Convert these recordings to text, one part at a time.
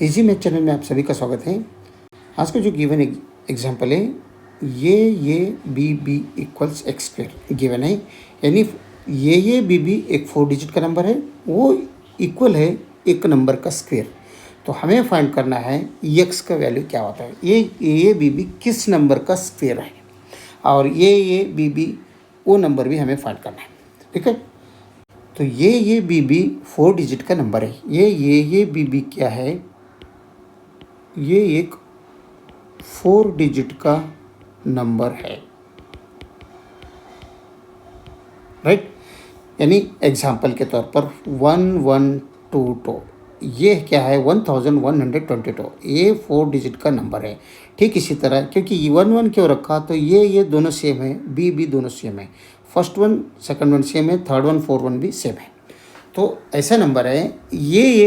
Easy math channel में आप सभी का स्वागत है। आज का जो गिवन एग्जांपल है ये B B equals X square given है, यानी ये बी बी एक 4 डिजिट का नंबर है, वो इक्वल है एक नंबर का स्क्वायर। तो हमें फाइंड करना है एक्स का वैल्यू क्या होता है। ये बी बी किस नंबर का स्क्वायर है और ये बी बी वो नंबर भी हमें फाइंड करना है। ठीक है, तो ये बी बी 4 डिजिट का नंबर है। ये बी बी क्या है, ये एक 4 डिजिट का नंबर है, राइट। यानी एग्जाम्पल के तौर पर 1122, ये क्या है 1122, ये 4 डिजिट का नंबर है। ठीक इसी तरह क्योंकि 11 क्यों रखा, तो ये दोनों सेम है, बी दोनों सेम है, first one second one same है, थर्ड वन फोर्थ वन भी सेम है। तो ऐसा नंबर है, ये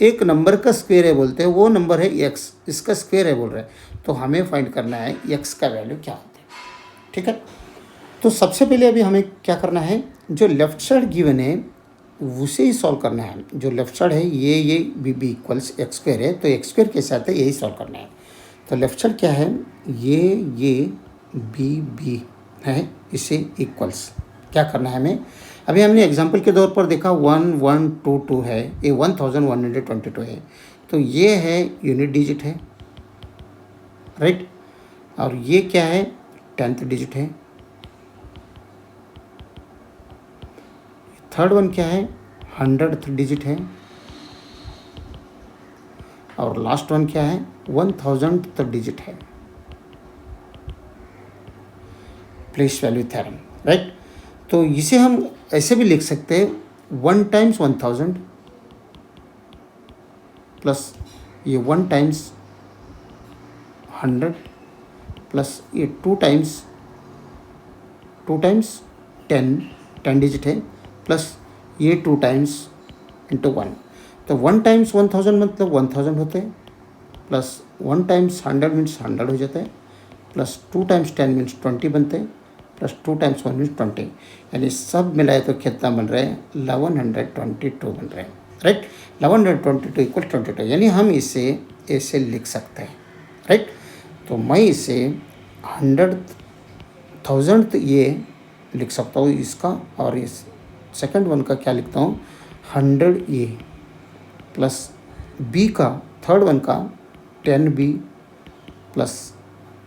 एक नंबर का स्क्वायर है बोलते हैं, वो नंबर है एक्स, इसका स्क्वायर है बोल रहे हैं। तो हमें फाइंड करना है एक्स का वैल्यू क्या होता है। ठीक है, तो सबसे पहले अभी हमें क्या करना है, जो लेफ्ट साइड गिवन है उसे ही सॉल्व करना है। जो लेफ्ट साइड है ये B B equals X square है, तो एक्स स्क्वायर के साथ है यही सॉल्व करना है। तो लेफ्ट साइड क्या है, ये बी बी है, इसे इक्वल्स क्या करना है हमें। अभी हमने एग्जाम्पल के तौर पर देखा 1122 है, ये 1122 है, तो ये है यूनिट डिजिट है, राइट। और ये क्या है 10th डिजिट है। थर्ड वन क्या है 100th डिजिट है। और लास्ट वन क्या है 1000th डिजिट है। Place value theorem, right. तो इसे हम ऐसे भी लिख सकते हैं 1 टाइम्स 1000 प्लस ये 1 टाइम्स 100 प्लस ये 2 टाइम्स 10 डिजिट है, प्लस ये 2 टाइम्स इंटू 1। तो 1 टाइम्स 1000 मतलब 1000 होते हैं, प्लस 1 टाइम्स 100 मीन्स 100 हो जाता है, प्लस 2 टाइम्स 10 मीन्स 20 बनते हैं, प्लस 2 टाइम्स 1 मीन्स 20, यानी सब मिलाए तो कितना बन रहे हैं 1122 बन रहे हैं, राइट। 1122 इक्वल 22, यानी हम इसे ऐसे लिख सकते हैं, राइट। तो मैं इसे 1000th ये लिख सकता हूँ इसका, और इस सेकंड वन का क्या लिखता हूँ 100 ए प्लस बी का थर्ड वन का 10b प्लस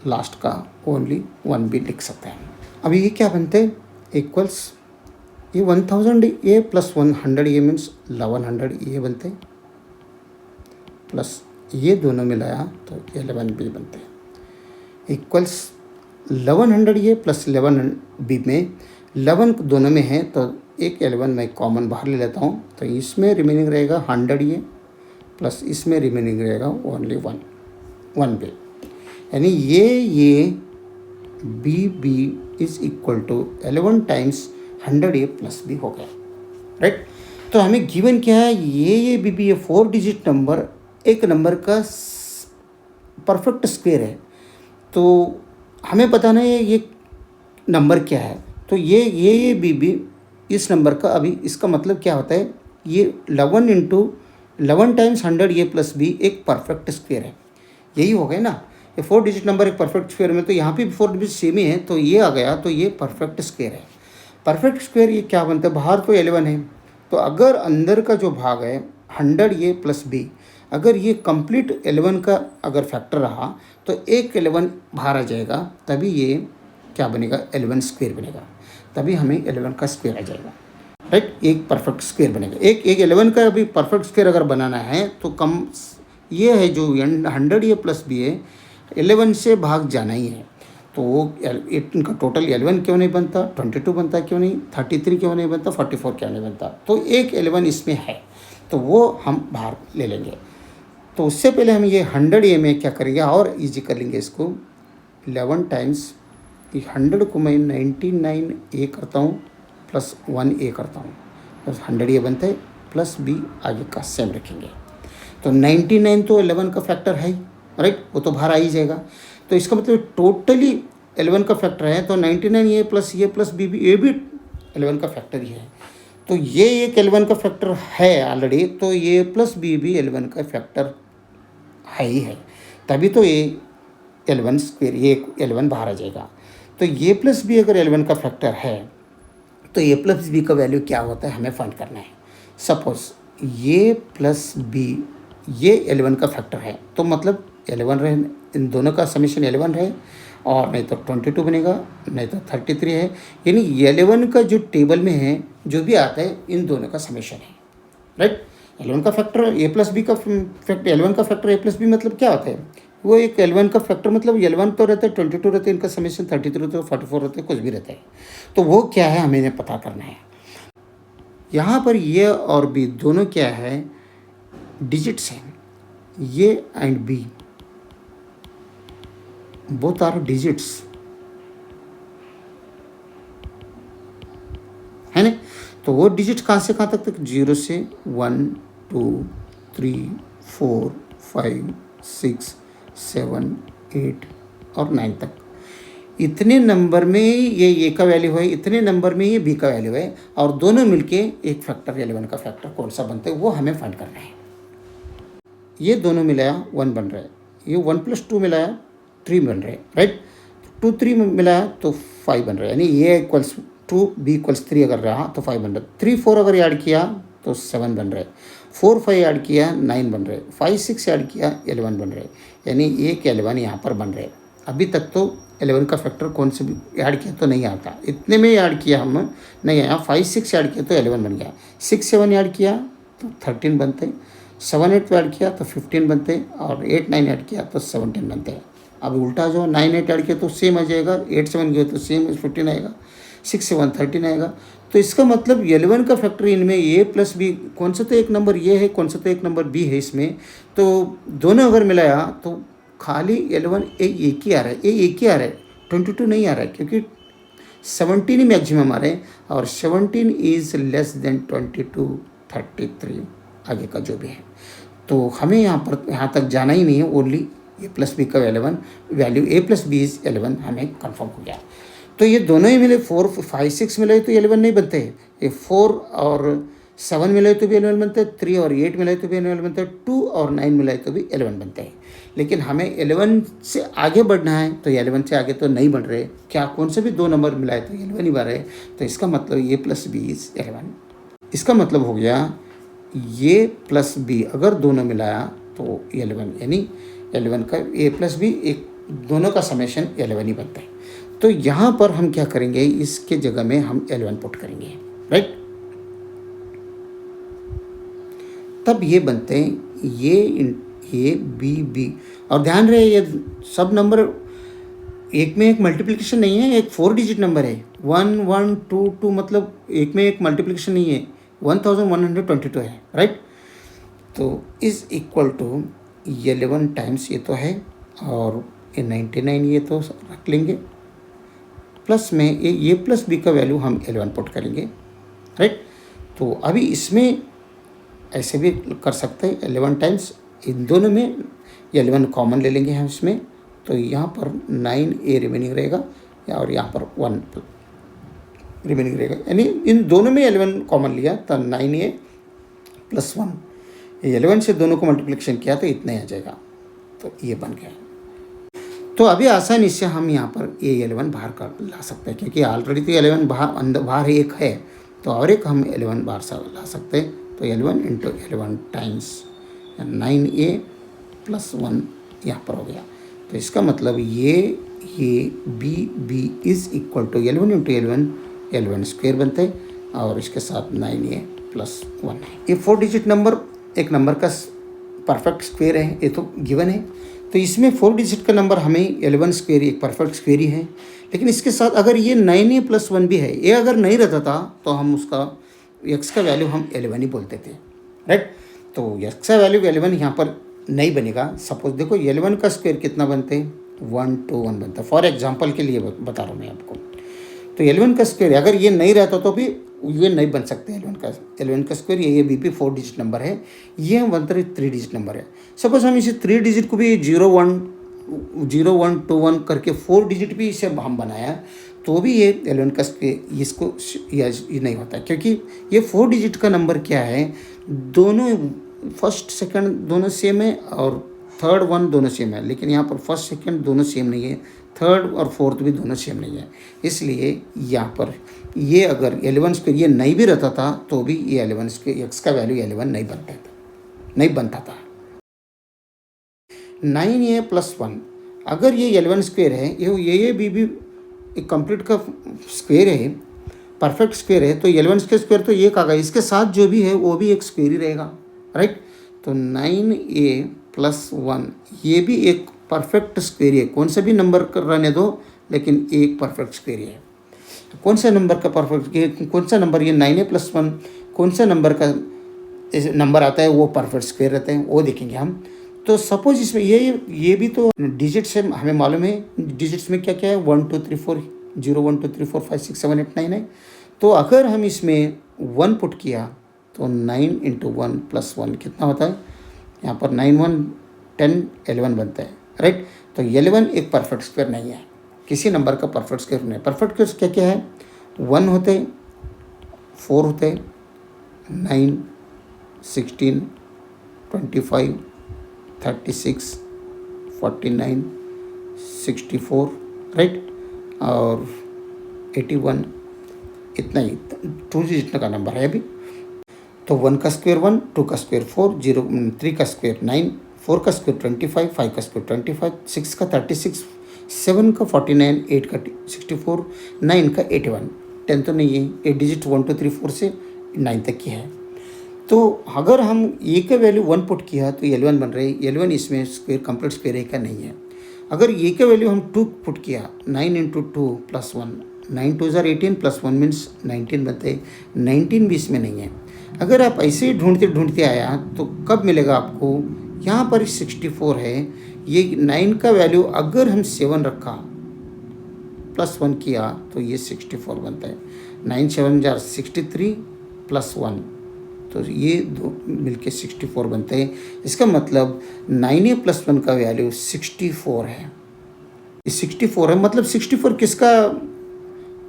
लास्ट का ओनली 1b लिख सकते हैं। अभी ये क्या बनते हैं इक्वल्स, ये 1000 ए प्लस 100 ए मीन्स 1100 ए बनते हैं, प्लस ये दोनों मिलाया तो 11b बनते हैं, इक्वल्स 1100 ए प्लस 11b में 11 दोनों में है तो एक 11 मैं कॉमन बाहर ले लेता हूँ, तो इसमें रिमेनिंग रहेगा 100 ए प्लस इसमें रिमेनिंग रहेगा ओनली 1b, यानी ये B B is equal to 11 times 100 A plus B हो गया, राइट। तो हमें गिवन क्या है, ये बी बी 4 डिजिट नंबर एक नंबर का परफेक्ट स्क्वायर है। तो हमें बताना है ये नंबर क्या है। तो ये बी बी इस नंबर का, अभी इसका मतलब क्या होता है, ये 11 टाइम्स 100 ए प्लस बी एक परफेक्ट स्क्वायर है, यही हो गया ना। ये 4 डिजिट नंबर एक परफेक्ट स्क्वायर में, तो यहाँ पे भी 4 डिजिट सेम ही है, तो ये आ गया, तो ये परफेक्ट स्क्वायर है। परफेक्ट स्क्वायर ये क्या बनता है, बाहर तो 11 है, तो अगर अंदर का जो भाग है 100 ए प्लस बी, अगर ये कंप्लीट 11 का अगर फैक्टर रहा तो एक 11 बाहर आ जाएगा, तभी ये क्या बनेगा 11 स्क्वायर बनेगा, तभी हमें 11 का स्क्वायर आ जाएगा, राइट। एक परफेक्ट स्क्वायर बनेगा। एक 11 का अभी परफेक्ट स्क्वायर अगर बनाना है तो कम ये है जो 100 ए प्लस बी है, 11 से भाग जाना ही है, तो इनका टोटल 11 क्यों नहीं बनता, 22 बनता क्यों नहीं, 33 क्यों नहीं बनता, 44 क्यों नहीं बनता। तो एक 11 इसमें है, तो वो हम बाहर ले लेंगे। तो उससे पहले हम ये 100 ए में क्या करेंगे और इजी कर लेंगे इसको। 11 टाइम्स 100 को मैं 99 ए करता हूँ प्लस 1 ए करता हूँ, बस 100 ए बनता है, प्लस बी आगे का सेम रखेंगे। तो 99 तो 11 का फैक्टर है, राइट, वो तो बाहर आ ही जाएगा। तो इसका मतलब टोटली 11 का फैक्टर है, तो 99 ए प्लस बी भी, ये भी 11 का फैक्टर ही है। तो ये एक एल वन का फैक्टर है ऑलरेडी, तो ये प्लस बी भी एल वन का फैक्टर है ही है, तभी तो ये एल वन स्क्वेयर, ये एल वन बाहर आ जाएगा। तो ये प्लस बी अगर एल वन का फैक्टर है तो ये प्लस बी का वैल्यू क्या होता है हमें फाइंड करना है। सपोज ये प्लस बी ये एल वन का फैक्टर है, तो मतलब एल वन रहे, इन दोनों का समीशन एल वन रहे, और नहीं तो 22 बनेगा, नहीं तो 33 है। यानी एल वन का जो टेबल में है जो भी आता है इन दोनों का समीशन है, राइट। एल वन का फैक्टर ए प्लस बी का फैक्टर, एल वन का फैक्टर ए प्लस बी मतलब क्या होता है, वो एक एल वन का फैक्टर मतलब एल वन तो रहता है 22 रहता है, इनका समीशन 33 रहता है, 44 रहता है, कुछ भी रहता है। तो वो क्या है हमें पता करना है। यहाँ पर ये और बी दोनों क्या है, डिजिट्स हैं, A and B both are digits, है ना। तो वो डिजिट कहाँ से कहाँ तक 0 से 1 2 3 4 5 6 7 8 और 9 तक, इतने नंबर में ये ए का वैल्यू है, इतने नंबर में ये बी का वैल्यू है, और दोनों मिलके एक फैक्टर एल वन का फैक्टर कौन सा बनता है वो हमें फाइंड करना है। ये दोनों मिलाया 1 बन रहा है, ये 1 + 2 मिलाया 3 बन रहे हैं, राइट। 2 3 मिलाया तो 5 बन रहा है, यानी ए इक्वल्स 2 बी इक्वल्स 3 अगर रहा तो 5 बन रहा है। 3 4 अगर ऐड किया तो 7 बन रहे, 4 5 ऐड किया 9 बन रहे, 5 6 ऐड किया 11 बन रहे, यानी एक 11 यहाँ पर बन रहे। अभी तक तो 11 का फैक्टर कौन से भी ऐड किया तो नहीं आता, इतने में ऐड किया हम नहीं आया। 5 6 ऐड किया तो 11 बन गया, 6 7 ऐड किया तो 13 बनते, 7 8 ऐड किया तो 15 बनते, और 8 9 ऐड किया तो 17 बनते हैं। अब उल्टा जो 9 8 ऐड किया तो सेम आ जाएगा, 8 7 गए तो सेम 15 आएगा, 6 7 13 आएगा। तो इसका मतलब 11 का फैक्टर इनमें ए प्लस बी, कौन सा तो एक नंबर ये है, कौन सा तो एक नंबर बी है इसमें, तो दोनों अगर मिलाया तो खाली 11 एक ही आ रहा है, एक ही आ रहा है, 22 नहीं आ रहा है, क्योंकि 17 ही मैक्सिमम आ रहे हैं, और 17 इज़ लेस देन 22 33 आगे का जो भी है। तो हमें यहाँ तक जाना ही नहीं है, ओनली ए प्लस बी का 11 value, A plus B is 11 हमें कंफर्म हो गया। तो ये दोनों ही मिले, 4 5 6 मिले तो 11 नहीं बनते हैं, ये 4 और 7 मिले तो भी 11 बनते हैं, 3 और 8 मिले तो भी 11 बनते हैं, 2 और 9 मिले तो भी 11 बनते हैं। लेकिन हमें 11 से आगे बढ़ना है, तो 11 से आगे तो नहीं बढ़ रहे, क्या कौन से भी दो नंबर मिलाए तो 11 ही बढ़ रहे। तो इसका मतलब ए प्लस बी इज़ 11, इसका मतलब हो गया ये प्लस बी अगर दोनों मिलाया तो 11, यानी 11 का ए प्लस बी एक दोनों का समेशन 11 ही बनता है। तो यहाँ पर हम क्या करेंगे, इसके जगह में हम 11 पुट करेंगे, राइट। तब ये बनते हैं ये बी बी, और ध्यान रहे ये सब नंबर एक में एक मल्टीप्लिकेशन नहीं है, एक 4 डिजिट नंबर है, 1 1 2 2, मतलब एक में एक मल्टीप्लिकेशन नहीं है, 1122 है, राइट। तो इज़ इक्वल टू 11 टाइम्स ये तो है, और ये 99 ये तो रख लेंगे, प्लस में ये प्लस बी का वैल्यू हम 11 पुट करेंगे, राइट। तो अभी इसमें ऐसे भी कर सकते हैं, 11 टाइम्स इन दोनों में 11 कॉमन ले लेंगे हम इसमें, तो यहाँ पर 9a रिमेनिंग रहेगा, और यहाँ पर 1 रिमेनिंग रहेगा, यानी इन दोनों में 11 कॉमन लिया तो 9a + 1, 11 से दोनों को मल्टीप्लिकेशन किया तो इतना ही आ जाएगा, तो ये बन गया। तो अभी आसानी से हम यहाँ पर A11 बाहर कर ला सकते हैं, क्योंकि ऑलरेडी तो 11 बाहर एक है, तो और एक हम 11 बाहर से ला सकते हैं। तो 11 × 11 टाइम्स 9a + 1 यहाँ पर हो गया। तो इसका मतलब ये B is equal to 11 × 11 11 square बनते हैं, और इसके साथ 9a + 1 है। ये 4 डिजिट नंबर एक नंबर का परफेक्ट स्क्वेयर है, ये तो गिवन है। तो इसमें 4 डिजिट का नंबर हमें 11 स्क्वेयर एक परफेक्ट स्क्वेयर ही है, लेकिन इसके साथ अगर ये 9a + 1 भी है, ये अगर नहीं रहता था तो हम उसका x का वैल्यू हम 11 ही बोलते थे, राइट। तो x का वैल्यू 11 यहाँ पर नहीं बनेगा। सपोज देखो 11 का स्क्वेयर कितना बनते हैं, 1 2 1 बनता है, फॉर एग्जांपल के लिए बता रहा हूँ मैं आपको। तो 11 का स्क्वेयर अगर ये नहीं रहता तो भी ये नहीं बन सकते। 11 का स्क्वेयर ये बीपी 4 डिजिट नंबर है, ये हम बनते 3 डिजिट नंबर है। सपोज हम इसे 3 डिजिट को भी 0 1 2 1 करके 4 डिजिट भी इसे हम बनाया, तो भी ये 11 का स्क्वायर इसको ये नहीं होता, क्योंकि ये 4 डिजिट का नंबर क्या है, दोनों फर्स्ट सेकंड दोनों सेम है और थर्ड वन दोनों सेम है, लेकिन यहाँ पर फर्स्ट सेकंड दोनों सेम नहीं है, थर्ड और फोर्थ भी दोनों सेम नहीं है। इसलिए यहाँ पर ये अगर 11 स्क्वायर ये नहीं भी रहता था तो भी ये 11 स्क्वायर एक्स का वैल्यू 11 नहीं बनता था। 9a + 1 अगर ये 11 स्क्वायर है, ये बी भी एक कंप्लीट का स्क्वायर है, परफेक्ट स्क्वायर है, तो 11 के स्क्वायर तो एक आ गया, इसके साथ जो भी है वो भी एक स्क्वायर ही रहेगा, राइट। तो 9a + 1 ये भी एक परफेक्ट स्क्वायर है, कौन सा भी नंबर रहने दो लेकिन एक परफेक्ट स्क्वायर है। कौन सा नंबर का परफेक्ट, कौन सा नंबर, ये 9a + 1 कौन सा नंबर का नंबर आता है वो परफेक्ट स्क्वायर रहते हैं, वो देखेंगे हम। तो सपोज इसमें ये भी तो डिजिट्स है, हमें मालूम है डिजिट्स में क्या क्या है, 1 2 3 4 0 1 2 3 4 5 6 7 8 9 है। तो अगर हम इसमें 1 पुट किया तो 9 × 1 + 1 कितना होता है, यहाँ पर 9 1 10 11 बनता है, राइट। तो 11 एक परफेक्ट स्क्वायर नहीं है, किसी नंबर का परफेक्ट स्क्वायर नहीं। परफेक्ट स्क्वायर क्या क्या है, 1 होते, 4 होते, 9 16 25 36 49 64, राइट, और 81, इतना ही 2 डिजिट का नंबर है अभी। तो 1 का स्क्वायर 1, 2 का स्क्वायर 4, 3 का स्क्वायर 9, 4 का स्क्वायर 25, 5 का स्क्वायर 25, 6 का 36, 7 का 49, 8 का 64, 9 का 81। 10 तो नहीं है, 8 डिजिट 1 2 3 4 से 9 तक की है। तो अगर हम ए का वैल्यू 1 पुट किया तो 11 बन रहे, 11 इसमें स्क्वायर कंप्लीट स्क्वायर ए का नहीं है। अगर ए का वैल्यू हम 2 पुट किया, 9 × 2 + 1, 9 2 = 18 + 1 मीन्स 19 बनते हैं, 19 भी इसमें नहीं है। अगर आप ऐसे ही ढूंढते आया तो कब मिलेगा आपको, यहाँ पर 64 है, ये 9 का वैल्यू अगर हम 7 रखा +1 किया तो ये 64 बनता है। 9 7 = 63 + 1, तो ये दो मिलके 64 बनते हैं। इसका मतलब 9a + 1 का वैल्यू 64 है। ये 64 है, मतलब 64 किसका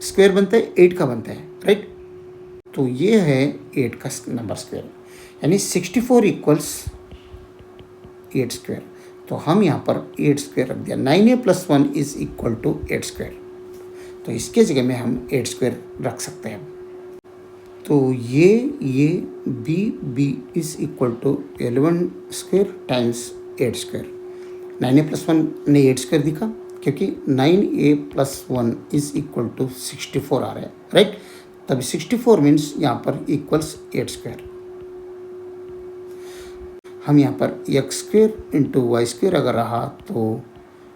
स्क्वायर बनता है, 8 का बनता है, राइट। तो ये है 8 का नंबर स्क्वायर, यानी 64 = 8 स्क्वायर। तो हम यहाँ पर 8 स्क्वायर रख दिया, 9a + 1 = 8 स्क्वायर। तो इसके जगह में हम 8 स्क्वायर रख सकते हैं। तो ये b = 11 square times 8 square. 9a + 1 ने 8 स्क्वायर दिखा, क्योंकि 9a + 1 = 64 आ रहा है, राइट। तब 64 मीन्स यहाँ पर इक्वल्स 8 स्क्वायर। हम यहाँ पर x² × y² अगर रहा तो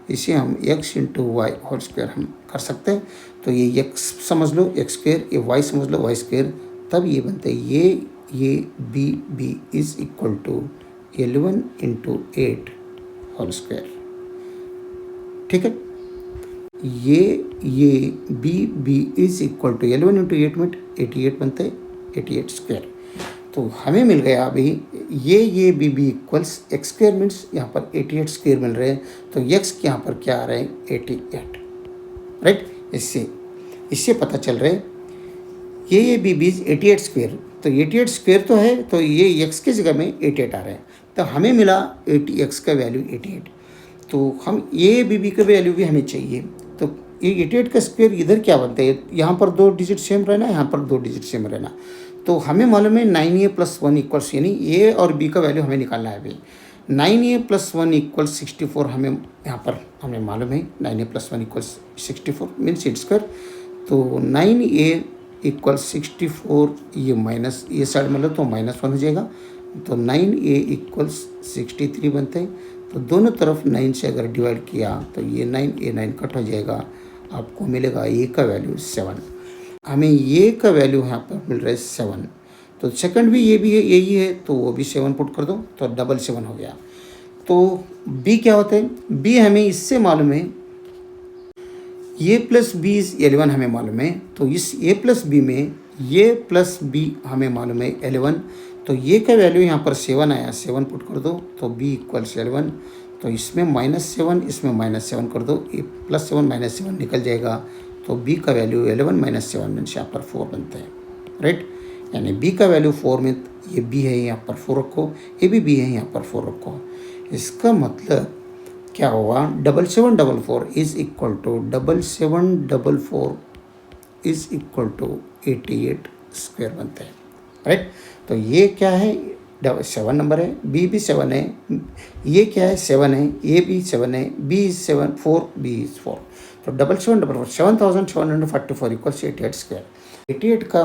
इसे हम x × y होल स्क्वायर हम कर सकते हैं। तो ये x समझ लो x², ये y समझ लो y², तब ये बनता है ये b = 11 × 8 होल स्क्वायर, ठीक है। ये b = 11 × 8 में 88 बनता है, 88 स्क्वायर। तो हमें मिल गया अभी ये b = x² मीन्स यहाँ पर 88 स्क्वायर मिल रहे हैं। तो x यहाँ पर क्या आ रहा है, 88, राइट। इससे पता चल रहा है ये b 88 स्क्वायर, तो 88 स्क्वायर तो है, तो ये x की जगह में 88 आ रहा है। तो हमें मिला x का वैल्यू 88। तो हम ये b का वैल्यू भी हमें चाहिए। तो ये 88 का स्क्वायर इधर क्या बनता है, यहाँ पर 2 डिजिट सेम रहना, यहाँ पर 2 डिजिट सेम रहना। तो हमें मालूम है 9a + 1 = यानी a और b का वैल्यू हमें निकालना है अभी। 9a + 1 = 64 हमें यहाँ पर हमें मालूम है, 9a + 1 = 64 मीन्स 8 स्क्वायर। तो 9a = 64, ये माइनस ये साइड में लो तो -1 हो जाएगा। तो 9a = 63 बनते हैं। तो दोनों तरफ 9 से अगर डिवाइड किया तो ये 9 कट हो जाएगा, आपको मिलेगा a का वैल्यू 7। हमें a का वैल्यू यहाँ पर मिल रहा है 7। तो सेकंड भी ये भी है, यही है, तो वो भी 7 पुट कर दो तो 7 हो गया। तो b क्या होता है, b हमें इससे मालूम है, a + b = 11 हमें मालूम है। तो इस a + b में a + b हमें मालूम है 11। तो a का वैल्यू यहाँ पर 7 आया, 7 पुट कर दो तो b = 11। तो इसमें -7, इसमें -7 कर दो, ये +7 -7 निकल जाएगा, तो बी का वैल्यू 11 माइनस 7 मीन्स यहाँ पर 4 बनता है, राइट। यानी बी का वैल्यू 4 में ये बी है यहाँ पर 4 रखो, ये भी बी है यहाँ पर 4 रखो। इसका मतलब क्या होगा, 7744 is equal to 7744 is equal to 88 square बनता है, राइट। तो ये क्या है, 7 नंबर है, बी भी 7 है, ये क्या है 7 है, ये भी 7 है, बी इज 7, 4, बी इज 4। तो 7744 7744 इक्वल्स 88 स्क्वायर। 88 का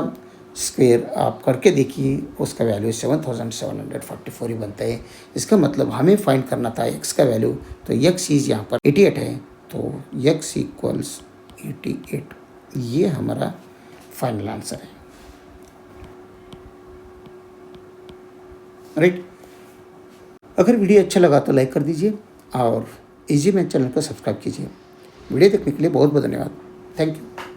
स्क्वायर आप करके देखिए, उसका वैल्यू 7744 ही बनता है। इसका मतलब हमें फाइंड करना था x का वैल्यू, तो x इज यहाँ पर 88 है, तो x इक्वल्स 88, ये हमारा फाइनल आंसर है, राइट। अगर वीडियो अच्छा लगा तो लाइक कर दीजिए और इजी मैथ चैनल को सब्सक्राइब कीजिए। वीडियो देखने के लिए बहुत बहुत धन्यवाद। Thank you.